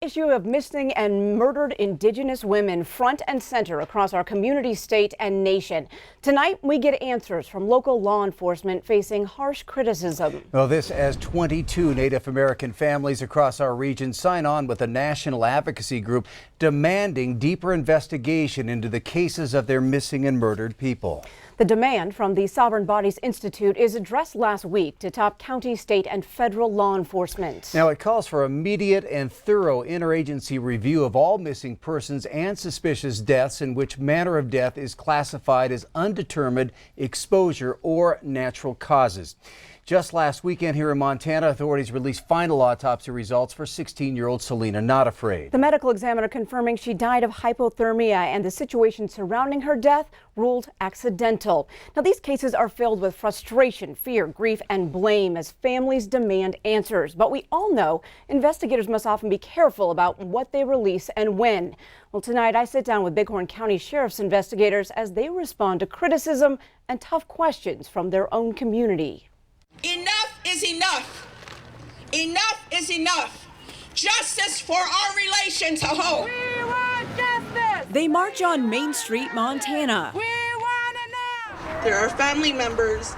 issue of missing and murdered Indigenous women front and center across our community, state, and nation. Tonight, we get answers from local law enforcement facing harsh criticism. Well, this as 22 Native American families across our region sign on with a national advocacy group demanding deeper investigation into the cases of their missing and murdered people. The demand from the Sovereign Bodies Institute is addressed last week to top county, state, and federal law enforcement. Now, it calls for immediate and thorough interagency review of all missing persons and suspicious deaths in which manner of death is classified as undetermined, exposure, or natural causes. Just last weekend here in Montana, authorities released final autopsy results for 16-year-old Selena Not Afraid. The medical examiner confirming she died of hypothermia and the situation surrounding her death ruled accidental. Now, these cases are filled with frustration, fear, grief, and blame as families demand answers. But we all know investigators must often be careful about what they release and when. Well, tonight I sit down with Bighorn County Sheriff's investigators as they respond to criticism and tough questions from their own community. Enough is enough. Enough is enough. Justice for our relations, ho-ho. We want justice. They march on Main Street, Montana. We want it now. There are family members,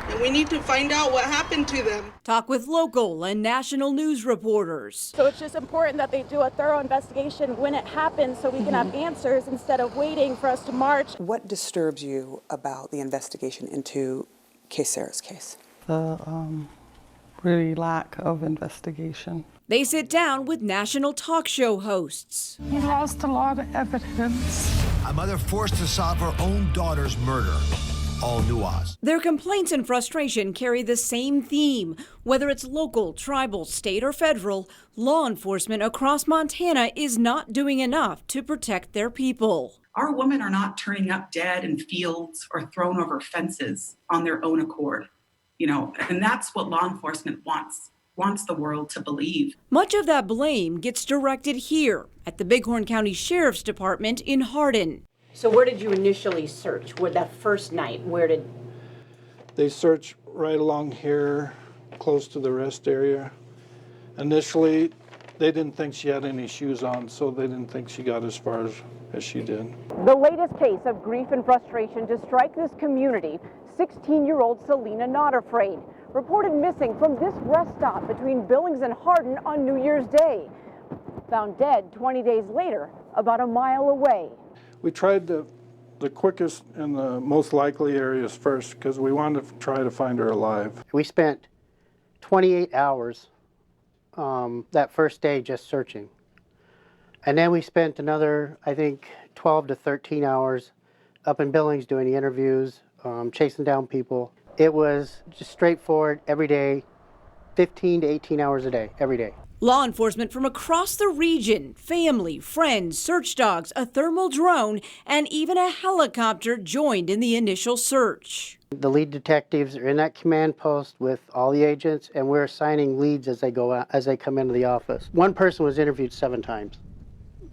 and we need to find out what happened to them. Talk with local and national news reporters. So it's just important that they do a thorough investigation when it happens so we can have answers instead of waiting for us to march. What disturbs you about the investigation into Sarah's case? The really lack of investigation. They sit down with national talk show hosts. We lost a lot of evidence. A mother forced to solve her own daughter's murder. All nuanced. Their complaints and frustration carry the same theme. Whether it's local, tribal, state, or federal, law enforcement across Montana is not doing enough to protect their people. Our women are not turning up dead in fields or thrown over fences on their own accord, and that's what law enforcement wants the world to believe. Much of that blame gets directed here at the Bighorn County Sheriff's Department in Hardin. So where did you initially search? Where that first night, They searched right along here, close to the rest area. Initially, they didn't think she had any shoes on, so they didn't think she got as far as she did. The latest case of grief and frustration to strike this community, 16-year-old Selena Not Afraid, reported missing from this rest stop between Billings and Hardin on New Year's Day. Found dead 20 days later, about a mile away. We tried the quickest and the most likely areas first because we wanted to try to find her alive. We spent 28 hours that first day just searching. And then we spent another, I think, 12 to 13 hours up in Billings doing the interviews, chasing down people. It was just straightforward every day, 15 to 18 hours a day, every day. Law enforcement from across the region, family, friends, search dogs, a thermal drone, and even a helicopter joined in the initial search. The lead detectives are in that command post with all the agents, and we're assigning leads as they go out, as they come into the office. One person was interviewed 7 times.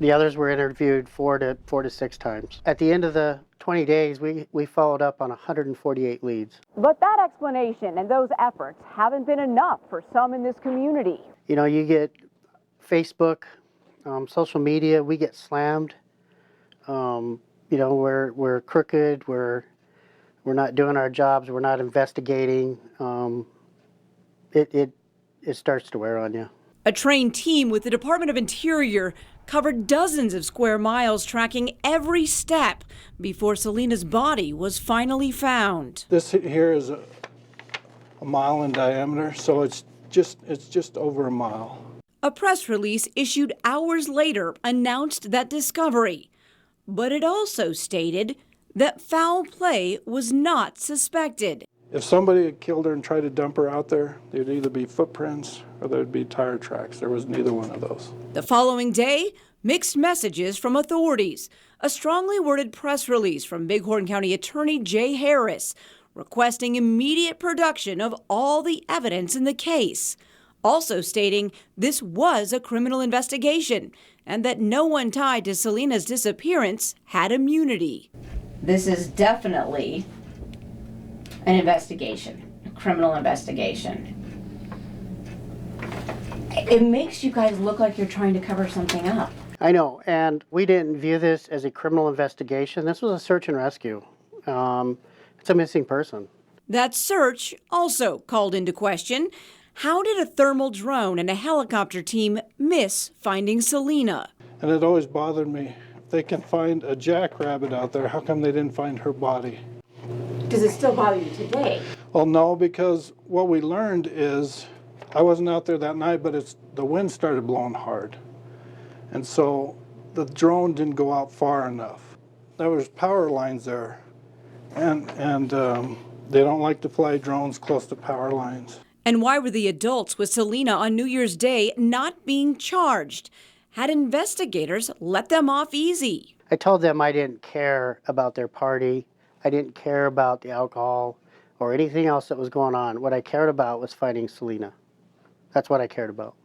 The others were interviewed 4 to 6 times. At the end of the 20 days, we followed up on 148 leads. But that explanation and those efforts haven't been enough for some in this community. You get Facebook, social media, we get slammed. We're crooked, we're not doing our jobs, we're not investigating. It starts to wear on you. A trained team with the Department of Interior covered dozens of square miles tracking every step before Selena's body was finally found. This here is a mile in diameter, so it's just over a mile. A press release issued hours later announced that discovery, but it also stated that foul play was not suspected. If somebody had killed her and tried to dump her out there, there'd either be footprints or there'd be tire tracks. There was neither one of those. The following day, mixed messages from authorities. A strongly worded press release from Bighorn County Attorney Jay Harris requesting immediate production of all the evidence in the case. Also stating this was a criminal investigation and that no one tied to Selena's disappearance had immunity. This is definitely an investigation, a criminal investigation. It makes you guys look like you're trying to cover something up. I know, and we didn't view this as a criminal investigation. This was a search and rescue. It's a missing person. That search also called into question. How did a thermal drone and a helicopter team miss finding Selena? And it always bothered me. If they can find a jackrabbit out there, how come they didn't find her body? Does it still bother you today? Well, no, because what we learned is, I wasn't out there that night, but the wind started blowing hard. And so the drone didn't go out far enough. There was power lines there, and they don't like to fly drones close to power lines. And why were the adults with Selena on New Year's Day not being charged? Had investigators let them off easy? I told them I didn't care about their party. I didn't care about the alcohol or anything else that was going on. What I cared about was finding Selena. That's what I cared about.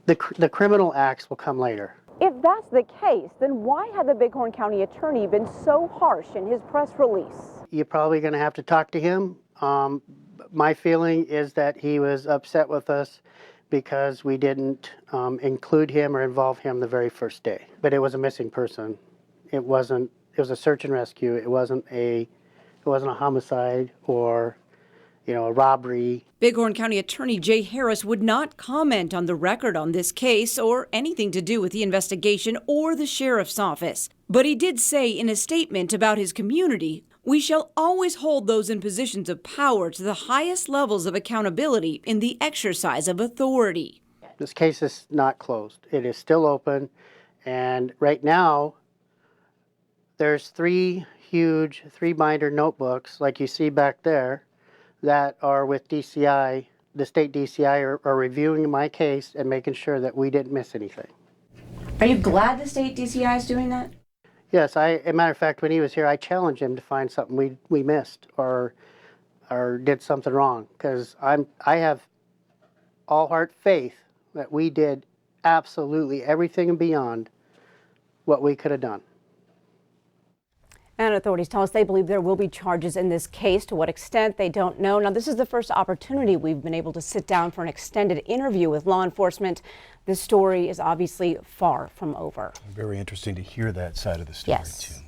The criminal acts will come later. If that's the case, then why had the Bighorn County attorney been so harsh in his press release? You're probably going to have to talk to him. My feeling is that he was upset with us because we didn't include him or involve him the very first day. But it was a missing person. It was a search and rescue. It wasn't a homicide or, a robbery. Bighorn County Attorney Jay Harris would not comment on the record on this case or anything to do with the investigation or the sheriff's office. But he did say in a statement about his community, "We shall always hold those in positions of power to the highest levels of accountability in the exercise of authority." This case is not closed. It is still open. And right now, there's 3 huge 3-binder notebooks, like you see back there, that are with DCI. The state DCI are reviewing my case and making sure that we didn't miss anything. Are you glad the state DCI is doing that? Yes, as a matter of fact, when he was here, I challenged him to find something we missed or did something wrong, because I have all heart faith that we did absolutely everything and beyond what we could have done. And authorities tell us they believe there will be charges in this case. To what extent, they don't know. Now, this is the first opportunity we've been able to sit down for an extended interview with law enforcement. This story is obviously far from over. Very interesting to hear that side of the story, yes. too.